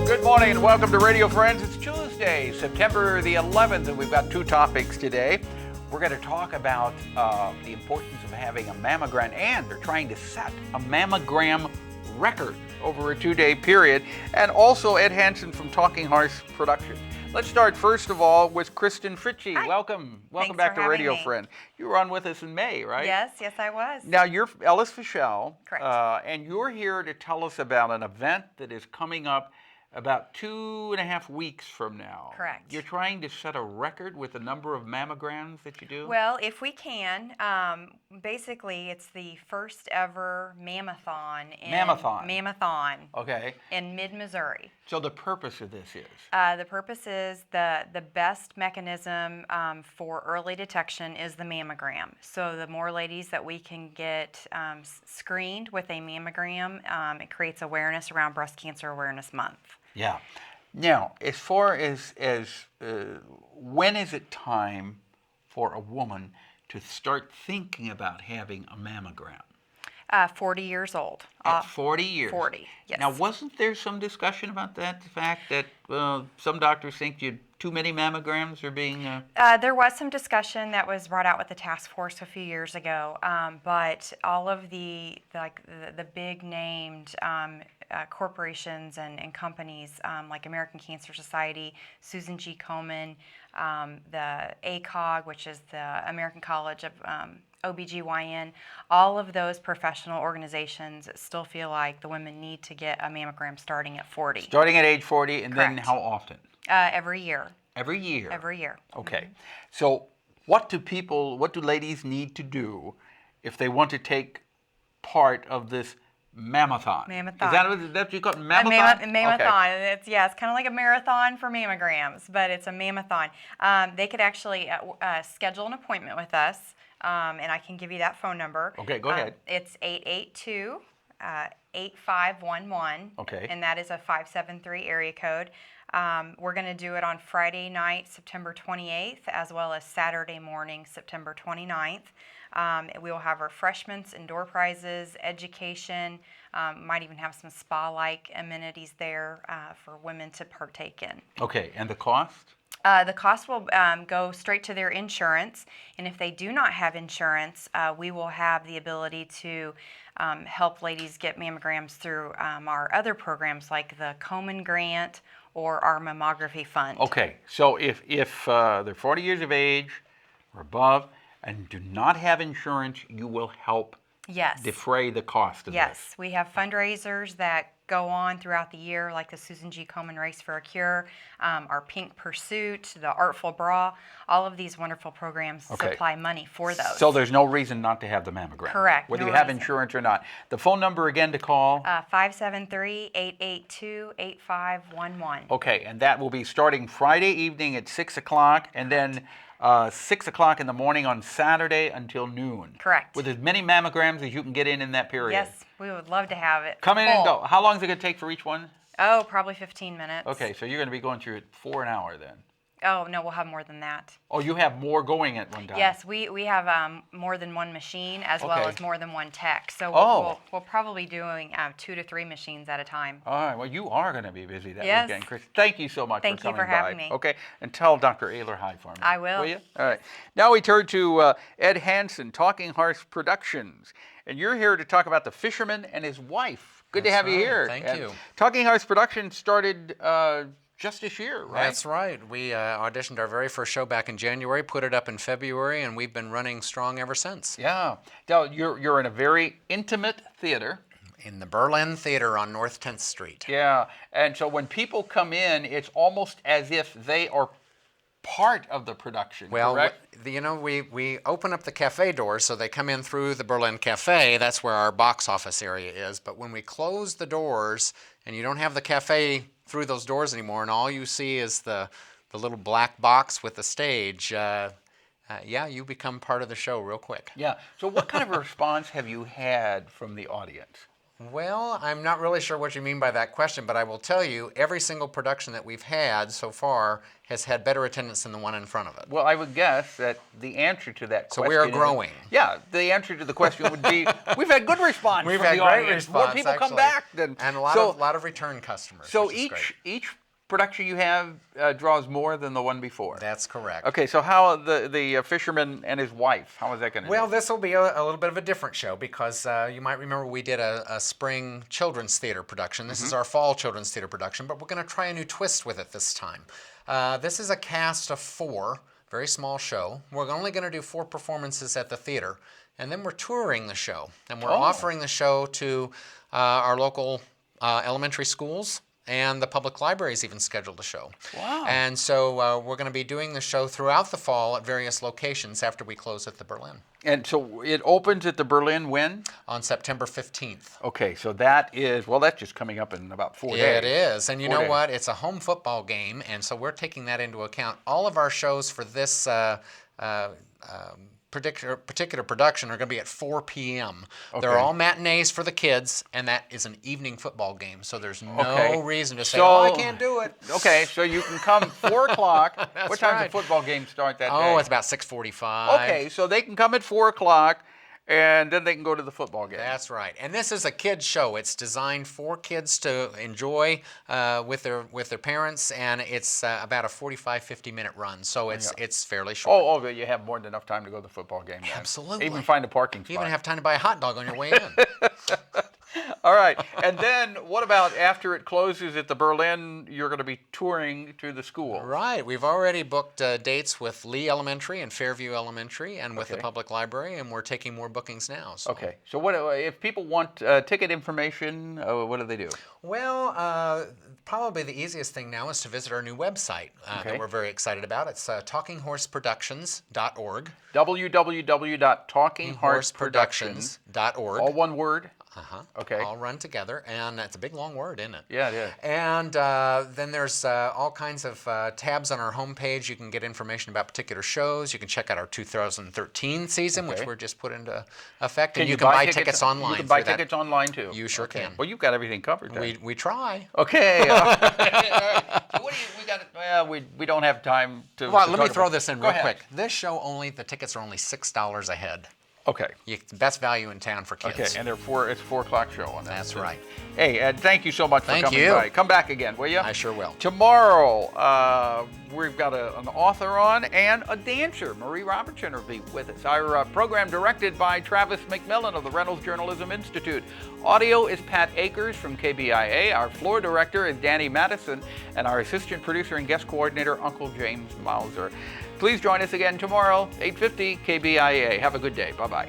Good morning and welcome to Radio Friends. It's Tuesday, September the 11th, and we've got two topics today. We're going to talk about the importance of having a mammogram, and they're trying to set a mammogram record over a 2-day period, and also Ed Hanson from Talking Horse Productions. Let's start first of all with KRISTEN FRITSCHIE. Hi. Welcome Thanks back for to Radio having me. Friend. You were on with us in May, right? Yes, I was. Now you're Ellis Fischel, Correct. and you're here to tell us about an event that is coming up about 2.5 weeks from now. Correct. You're trying to set a record with the number of mammograms that you do? Well, if we can, basically it's the first ever Mammathon Okay. in mid-Missouri. So the purpose of this is? The purpose is the best mechanism for early detection is the mammogram. So the more ladies that we can get screened with a mammogram, it creates awareness around Breast Cancer Awareness Month. Yeah. Now, as far as when is it time for a woman to start thinking about having a mammogram? 40 years old. At 40 years? 40, yes. Now, wasn't there some discussion about that, the fact that some doctors think too many mammograms are being... There was some discussion that was brought out with the task force a few years ago, but all of the big named corporations and companies like American Cancer Society, Susan G. Komen, the ACOG, which is the American College of OBGYN, all of those professional organizations still feel like the women need to get a mammogram starting at 40. Starting at age 40, and then Correct. how often? Every year. Every year? Every year. Okay. So what do ladies need to do if they want to take part of this Mammathon? Mammathon. Is that what you call it? Mammathon? Mammathon. Okay. It's kind of like a marathon for mammograms, but it's a mammathon. They could actually schedule an appointment with us, and I can give you that phone number. Okay, go ahead. It's 882-8511. Okay. And that is a 573 area code. We're going to do it on Friday night, September 28th, as well as Saturday morning, September 29th. We will have refreshments and door prizes, education, might even have some spa-like amenities there for women to partake in. Okay, and the cost? The cost will go straight to their insurance, and if they do not have insurance, we will have the ability to help ladies get mammograms through our other programs like the Komen Grant or our mammography fund. Okay, so if they're 40 years of age or above and do not have insurance, you will help Yes. defray the cost of this. Yes, we have fundraisers that go on throughout the year, like the Susan G. Komen Race for a Cure, our Pink Pursuit, the Artful Bra. All of these wonderful programs supply money for those. So there's no reason not to have the mammogram. Correct. Whether no you have reason. insurance or not. The phone number again to call? 573-882-8511. Okay, and that will be starting Friday evening at 6 o'clock, and then 6 o'clock in the morning on Saturday until noon. Correct. With as many mammograms as you can get in that period. Yes, we would love to have it. Come in and full. go. How long is it going to take for each one? Oh, probably 15 minutes. Okay, so you're going to be going through it for an hour then. Oh, no, we'll have more than that. Oh, you have more going at one time? Yes, we have more than one machine as well Okay. as more than one tech. So Oh. we'll probably be doing 2 to 3 machines at a time. All right, well, you are going to be busy that Yes. weekend, Chris. Thank you so much Thank for you coming for having by. me. Okay, and tell Dr. Ayler hi for me. I will. You? All right. Now we turn to Ed Hanson, Talking Horse Productions. And you're here to talk about the Fisherman and His Wife. Good to That's have you right. here. Thank And you. Talking Horse Productions started just this year, right? That's right. We auditioned our very first show back in January, put it up in February, and we've been running strong ever since. Yeah. Now, you're in a very intimate theater. In the Berlin Theater on North 10th Street. Yeah. And so when people come in, it's almost as if they are part of the production, Well, correct? we open up the cafe doors so they come in through the Berlin Cafe. That's where our box office area is. But when we close the doors and you don't have the cafe through those doors anymore, and all you see is the little black box with the stage, you become part of the show real quick. Yeah. So what kind of a response have you had from the audience? Well, I'm not really sure what you mean by that question, but I will tell you every single production that we've had so far has had better attendance than the one in front of it. Well, I would guess that the answer to that So question we are growing. The answer to the question would be we've had good response We've from had the great audience. response, More people come actually. back than And a lot of return customers. So which is great. each production you have draws more than the one before. That's correct. Okay, so how the Fisherman and His Wife, how is that going to Well, do? this will be a little bit of a different show because you might remember we did a spring children's theater production. This is our fall children's theater production, but we're going to try a new twist with it this time. This is a cast of 4, very small show. We're only going to do 4 performances at the theater, and then we're touring the show. And we're offering the show to our local elementary schools, and the public libraries even scheduled a show. Wow. And so we're going to be doing the show throughout the fall at various locations after we close at the Berlin. And so it opens at the Berlin when? On September 15th. Okay, so that's just coming up in about 4 days. It is. And you 4 know days. what? It's a home football game, and so we're taking that into account. All of our shows for this particular production are going to be at 4 p.m. Okay. They're all matinees for the kids, and that is an evening football game, so there's no reason to say, So- I can't do it. Okay, so you can come 4 o'clock. That's What time right. does the football game start that day? Oh, it's about 6:45. Okay, so they can come at 4 o'clock, and then they can go to the football game. That's right. And this is a kids show. It's designed for kids to enjoy with their parents, and it's about a 45-50-minute run. So it's fairly short. But you have more than enough time to go to the football game then. Absolutely. Even find a parking spot. You even have time to buy a hot dog on your way in. All right. And then what about after it closes at the Berlin, you're going to be touring to the school? Right. We've already booked dates with Lee Elementary and Fairview Elementary and with the Okay. public library, and we're taking more bookings now. So. Okay. So what if people want ticket information, what do they do? Well, probably the easiest thing now is to visit our new website Okay. that we're very excited about. It's talkinghorseproductions.org. www.talkinghorseproductions.org. All one word? Okay. All run together, and it's a big long word, isn't it? Yeah, it is. And then there's all kinds of tabs on our homepage. You can get information about particular shows. You can check out our 2013 season, which Okay. we're just put into effect. And you can buy tickets online. You can buy through that. tickets online too. You sure can. Well, you've got everything covered then. We try. Okay. All right. So what do we got? Well, we don't have time to. Well, to let talk me throw about- this in Go real ahead. quick. This show the tickets are only $6 a head. Okay. It's the best value in town for kids. Okay, and it's 4 o'clock show on that. That's right. Hey, Ed, thank you so much for Thank coming you. by. Come back again, will you? I sure will. Tomorrow, we've got an author on and a dancer. Marie Robertson will be with us. Our program directed by Travis McMillen of the Reynolds Journalism Institute. Audio is Pat Akers from KBIA. Our floor director is Danny Matteson, and our assistant producer and guest coordinator, Uncle James Mauser. Please join us again tomorrow, 8:50 KBIA. Have a good day. Bye-bye.